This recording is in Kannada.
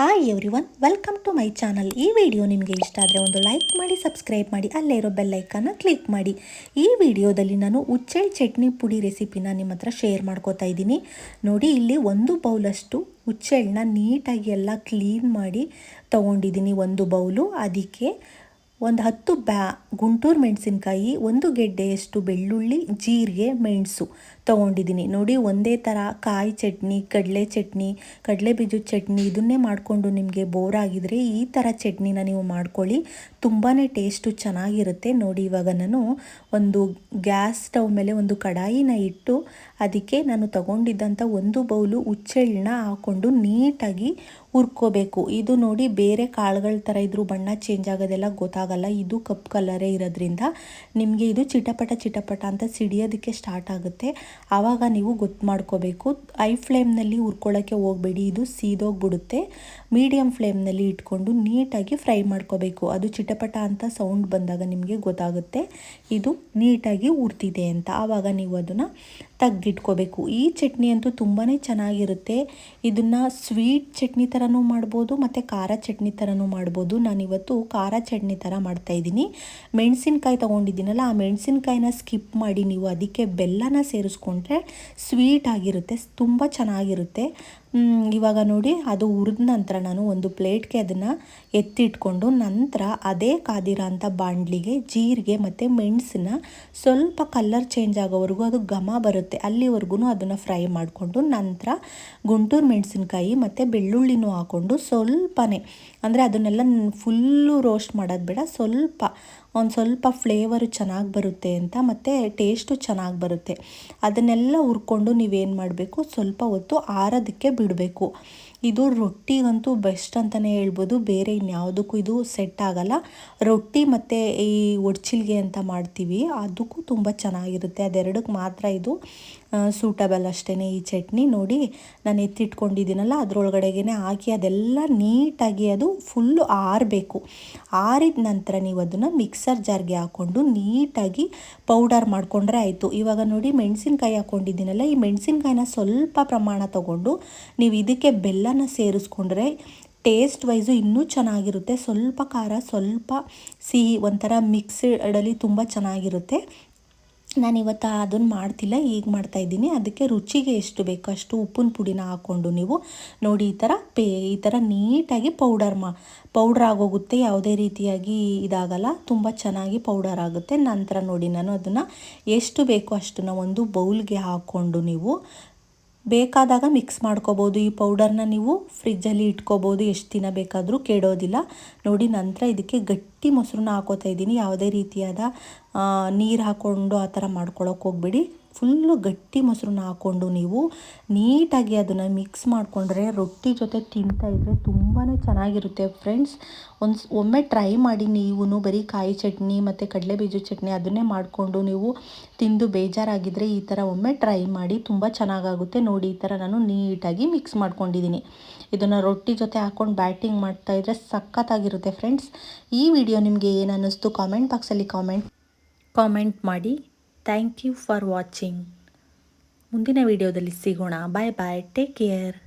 Hi everyone, welcome to my channel. ಈ ವಿಡಿಯೋ ನಿಮಗೆ ಇಷ್ಟ ಆದರೆ ಒಂದು ಲೈಕ್ ಮಾಡಿ, ಸಬ್ಸ್ಕ್ರೈಬ್ ಮಾಡಿ, ಅಲ್ಲೇ ಇರೋ ಬೆಲ್ ಐಕಾನ್ನ ಕ್ಲಿಕ್ ಮಾಡಿ. ಈ ವಿಡಿಯೋದಲ್ಲಿ ನಾನು ಉಚ್ಚೆಳ್ ಚಟ್ನಿ ಪುಡಿ ರೆಸಿಪಿನ ನಿಮ್ಮ ಹತ್ರ ಶೇರ್ ಮಾಡ್ಕೋತಾ ಇದ್ದೀನಿ. ನೋಡಿ, ಇಲ್ಲಿ 1 ಬೌಲಷ್ಟು ಉಚ್ಚೆಳ್ಳನ್ನ ನೀಟಾಗಿ ಎಲ್ಲ ಕ್ಲೀನ್ ಮಾಡಿ ತೊಗೊಂಡಿದ್ದೀನಿ. 1 ಬೌಲು. ಅದಕ್ಕೆ ಒಂದು 10 ಗುಂಟೂರು ಮೆಣಸಿನ್ಕಾಯಿ, 1 ಗೆಡ್ಡೆಯಷ್ಟು ಬೆಳ್ಳುಳ್ಳಿ, ಜೀರಿಗೆ, ಮೆಣಸು ತೊಗೊಂಡಿದ್ದೀನಿ. ನೋಡಿ, ಒಂದೇ ಥರ ಕಾಯಿ ಚಟ್ನಿ, ಕಡಲೆ ಚಟ್ನಿ, ಕಡಲೆ ಬೀಜದ ಚಟ್ನಿ ಇದನ್ನೇ ಮಾಡಿಕೊಂಡು ನಿಮಗೆ ಬೋರ್ ಆಗಿದ್ರೆ ಈ ಥರ ಚಟ್ನಿನ ನೀವು ಮಾಡ್ಕೊಳ್ಳಿ. ತುಂಬಾ ಟೇಸ್ಟು ಚೆನ್ನಾಗಿರುತ್ತೆ. ನೋಡಿ, ಇವಾಗ ನಾನು ಒಂದು ಗ್ಯಾಸ್ ಸ್ಟವ್ ಮೇಲೆ ಒಂದು ಕಡಾಯಿನ ಇಟ್ಟು ಅದಕ್ಕೆ ನಾನು ತಗೊಂಡಿದ್ದಂಥ 1 ಬೌಲು ಉಚ್ಚೆಳ್ಳನ್ನ ಹಾಕ್ಕೊಂಡು ನೀಟಾಗಿ ಹುರ್ಕೋಬೇಕು. ಇದು ನೋಡಿ, ಬೇರೆ ಕಾಳುಗಳ ಥರ ಇದ್ರೂ ಬಣ್ಣ ಚೇಂಜ್ ಆಗೋದೆಲ್ಲ ಗೊತ್ತಾಗಲ್ಲ. ಇದು ಕಪ್ ಕಲರೇ ಇರೋದ್ರಿಂದ ನಿಮಗೆ ಇದು ಚಿಟಪಟ ಅಂತ ಸಿಡಿಯೋದಕ್ಕೆ ಸ್ಟಾರ್ಟ್ ಆಗುತ್ತೆ. ಆವಾಗ ನೀವು ಗೊತ್ತು ಮಾಡ್ಕೋಬೇಕು. ಹೈ ಫ್ಲೇಮ್ನಲ್ಲಿ ಹುರ್ಕೊಳ್ಳೋಕ್ಕೆ ಹೋಗಬೇಡಿ, ಇದು ಸೀದೋಗ್ಬಿಡುತ್ತೆ. ಮೀಡಿಯಮ್ ಫ್ಲೇಮ್ನಲ್ಲಿ ಇಟ್ಕೊಂಡು ನೀಟಾಗಿ ಫ್ರೈ ಮಾಡ್ಕೋಬೇಕು. ಅದು ಚಿಟಪಟ ಅಂತ ಸೌಂಡ್ ಬಂದಾಗ ನಿಮಗೆ ಗೊತ್ತಾಗುತ್ತೆ ಇದು ನೀಟಾಗಿ ಹುರ್ತಿದೆ ಅಂತ. ಆವಾಗ ನೀವು ಅದನ್ನು ತೆಗ್ದಿಟ್ಕೋಬೇಕು. ಈ ಚಟ್ನಿ ಅಂತೂ ತುಂಬಾ ಚೆನ್ನಾಗಿರುತ್ತೆ. ಇದನ್ನು ಸ್ವೀಟ್ ಚಟ್ನಿ ಥರನೂ ಮಾಡ್ಬೋದು ಮತ್ತು ಖಾರ ಚಟ್ನಿ ಥರನೂ ಮಾಡ್ಬೋದು. ನಾನಿವತ್ತು ಖಾರ ಚಟ್ನಿ ಥರ ಮಾಡ್ತಾಯಿದ್ದೀನಿ. ಮೆಣಸಿನ್ಕಾಯಿ ತೊಗೊಂಡಿದ್ದೀನಲ್ಲ, ಆ ಮೆಣಸಿನ್ಕಾಯಿನ ಸ್ಕಿಪ್ ಮಾಡಿ ನೀವು ಅದಕ್ಕೆ ಬೆಲ್ಲನ ಸೇರಿಸ್ಕೊಂಡ್ರೆ ಸ್ವೀಟ್ ಆಗಿರುತ್ತೆ, ತುಂಬ ಚೆನ್ನಾಗಿರುತ್ತೆ. ಇವಾಗ ನೋಡಿ, ಅದು ಹುರಿದ ನಂತರ ನಾನು ಒಂದು ಪ್ಲೇಟ್ಗೆ ಅದನ್ನು ಎತ್ತಿಟ್ಕೊಂಡು ನಂತರ ಅದೇ ಕಾದಿರೋ ಅಂಥ ಬಾಣಲಿಗೆ ಜೀರಿಗೆ ಮತ್ತು ಮೆಣಸನ್ನ ಸ್ವಲ್ಪ ಕಲರ್ ಚೇಂಜ್ ಆಗೋವರೆಗೂ ಅದು ಘಮ ಬರುತ್ತೆ, ಅಲ್ಲಿವರೆಗೂ ಅದನ್ನು ಫ್ರೈ ಮಾಡಿಕೊಂಡು ನಂತರ ಗುಂಟೂರು ಮೆಣಸಿನ್ಕಾಯಿ ಮತ್ತು ಬೆಳ್ಳುಳ್ಳಿನೂ ಹಾಕ್ಕೊಂಡು ಸ್ವಲ್ಪನೇ, ಅಂದರೆ ಅದನ್ನೆಲ್ಲ ಫುಲ್ಲು ರೋಸ್ಟ್ ಮಾಡೋದು ಬೇಡ, ಒಂದು ಸ್ವಲ್ಪ ಫ್ಲೇವರು ಚೆನ್ನಾಗಿ ಬರುತ್ತೆ ಅಂತ ಮತ್ತು ಟೇಸ್ಟು ಚೆನ್ನಾಗಿ ಬರುತ್ತೆ. ಅದನ್ನೆಲ್ಲ ಹುರ್ಕೊಂಡು ನೀವೇನು ಮಾಡಬೇಕು, ಸ್ವಲ್ಪ ಹೊತ್ತು ಆರೋದಕ್ಕೆ ಬಿಡಬೇಕು. ಇದು ರೊಟ್ಟಿಗಂತೂ ಬೆಸ್ಟ್ ಅಂತಲೇ ಹೇಳ್ಬೋದು. ಬೇರೆ ಇನ್ಯಾವುದಕ್ಕೂ ಇದು ಸೆಟ್ ಆಗಲ್ಲ. ರೊಟ್ಟಿ ಮತ್ತು ಈ ಒಡ್ಚಿಲ್ಗೆ ಅಂತ ಮಾಡ್ತೀವಿ, ಅದಕ್ಕೂ ತುಂಬ ಚೆನ್ನಾಗಿರುತ್ತೆ. ಅದೆರಡಕ್ಕೆ ಮಾತ್ರ ಇದು ಸೂಟಬಲ್ ಅಷ್ಟೇ. ಈ ಚಟ್ನಿ ನೋಡಿ, ನಾನು ಎತ್ತಿಟ್ಕೊಂಡಿದ್ದೀನಲ್ಲ ಅದರೊಳಗಡೆಗೆ ಹಾಕಿ ಅದೆಲ್ಲ ನೀಟಾಗಿ ಅದು ಫುಲ್ಲು ಆರಬೇಕು. ಆರಿದ ನಂತರ ನೀವು ಅದನ್ನು ಮಿಕ್ಸರ್ ಜಾರ್ಗೆ ಹಾಕ್ಕೊಂಡು ನೀಟಾಗಿ ಪೌಡರ್ ಮಾಡಿಕೊಂಡ್ರೆ ಆಯಿತು. ಇವಾಗ ನೋಡಿ, ಮೆಣಸಿನ್ಕಾಯಿ ಹಾಕ್ಕೊಂಡಿದ್ದೀನಲ್ಲ, ಈ ಮೆಣಸಿನ್ಕಾಯಿನ ಸ್ವಲ್ಪ ಪ್ರಮಾಣ ತೊಗೊಂಡು ನೀವು ಇದಕ್ಕೆ ಬೆಲ್ಲನ ಸೇರಿಸ್ಕೊಂಡ್ರೆ ಟೇಸ್ಟ್ ವೈಸು ಇನ್ನೂ ಚೆನ್ನಾಗಿರುತ್ತೆ. ಸ್ವಲ್ಪ ಖಾರ, ಸ್ವಲ್ಪ ಸಿಹಿ, ಒಂಥರ ಮಿಕ್ಸ್ಡಲ್ಲಿ ತುಂಬ ಚೆನ್ನಾಗಿರುತ್ತೆ. ನಾನಿವತ್ತು ಅದನ್ನು ಮಾಡ್ತಿಲ್ಲ, ಈಗ ಮಾಡ್ತಾಯಿದ್ದೀನಿ. ಅದಕ್ಕೆ ರುಚಿಗೆ ಎಷ್ಟು ಬೇಕೋ ಅಷ್ಟು ಉಪ್ಪಿನ ಪುಡಿನ ಹಾಕ್ಕೊಂಡು ನೀವು ನೋಡಿ ಈ ಥರ ನೀಟಾಗಿ ಪೌಡರ್ ಆಗೋಗುತ್ತೆ. ಯಾವುದೇ ರೀತಿಯಾಗಿ ಇದಾಗಲ್ಲ, ತುಂಬ ಚೆನ್ನಾಗಿ ಪೌಡರ್ ಆಗುತ್ತೆ. ನಂತರ ನೋಡಿ, ನಾನು ಅದನ್ನು ಎಷ್ಟು ಬೇಕೋ ಅಷ್ಟನ್ನು ಒಂದು ಬೌಲ್ಗೆ ಹಾಕ್ಕೊಂಡು ನೀವು ಬೇಕಾದಾಗ ಮಿಕ್ಸ್ ಮಾಡ್ಕೋಬೋದು. ಈ ಪೌಡರ್ನ ನೀವು ಫ್ರಿಜ್ಜಲ್ಲಿ ಇಟ್ಕೋಬೋದು, ಎಷ್ಟು ದಿನ ಬೇಕಾದರೂ ಕೆಡೋದಿಲ್ಲ. ನೋಡಿ, ನಂತರ ಇದಕ್ಕೆ ಗಟ್ಟಿ ಮೊಸರನ್ನ ಹಾಕೋತಾ ಇದ್ದೀನಿ. ಯಾವುದೇ ರೀತಿಯಾದ ನೀರು ಹಾಕ್ಕೊಂಡು ಆ ಥರ ಮಾಡ್ಕೊಳ್ಳೋಕೆ ಹೋಗ್ಬೇಡಿ. ಫುಲ್ಲು ಗಟ್ಟಿ ಮೊಸರನ್ನ ಹಾಕ್ಕೊಂಡು ನೀವು ನೀಟಾಗಿ ಅದನ್ನು ಮಿಕ್ಸ್ ಮಾಡಿಕೊಂಡ್ರೆ ರೊಟ್ಟಿ ಜೊತೆ ತಿಂತಾಯಿದ್ರೆ ತುಂಬಾ ಚೆನ್ನಾಗಿರುತ್ತೆ ಫ್ರೆಂಡ್ಸ್. ಒಮ್ಮೆ ಟ್ರೈ ಮಾಡಿ. ನೀವು ಬರೀ ಕಾಯಿ ಚಟ್ನಿ ಮತ್ತು ಕಡಲೆ ಬೀಜದ ಚಟ್ನಿ ಅದನ್ನೇ ಮಾಡಿಕೊಂಡು ನೀವು ತಿಂದು ಬೇಜಾರಾಗಿದ್ದರೆ ಈ ಥರ ಒಮ್ಮೆ ಟ್ರೈ ಮಾಡಿ, ತುಂಬ ಚೆನ್ನಾಗಾಗುತ್ತೆ. ನೋಡಿ, ಈ ಥರ ನಾನು ನೀಟಾಗಿ ಮಿಕ್ಸ್ ಮಾಡ್ಕೊಂಡಿದ್ದೀನಿ. ಇದನ್ನು ರೊಟ್ಟಿ ಜೊತೆ ಹಾಕ್ಕೊಂಡು ಬ್ಯಾಟಿಂಗ್ ಮಾಡ್ತಾಯಿದ್ರೆ ಸಖತ್ತಾಗಿರುತ್ತೆ ಫ್ರೆಂಡ್ಸ್. ಈ ವಿಡಿಯೋ ನಿಮಗೆ ಏನು ಅನ್ನಿಸ್ತು ಕಾಮೆಂಟ್ ಬಾಕ್ಸಲ್ಲಿ ಕಾಮೆಂಟ್ ಮಾಡಿ. Thank you for watching. ಮುಂದಿನ ವಿಡಿಯೋದಲ್ಲಿ ಸಿಗೋಣ. Bye bye, take care.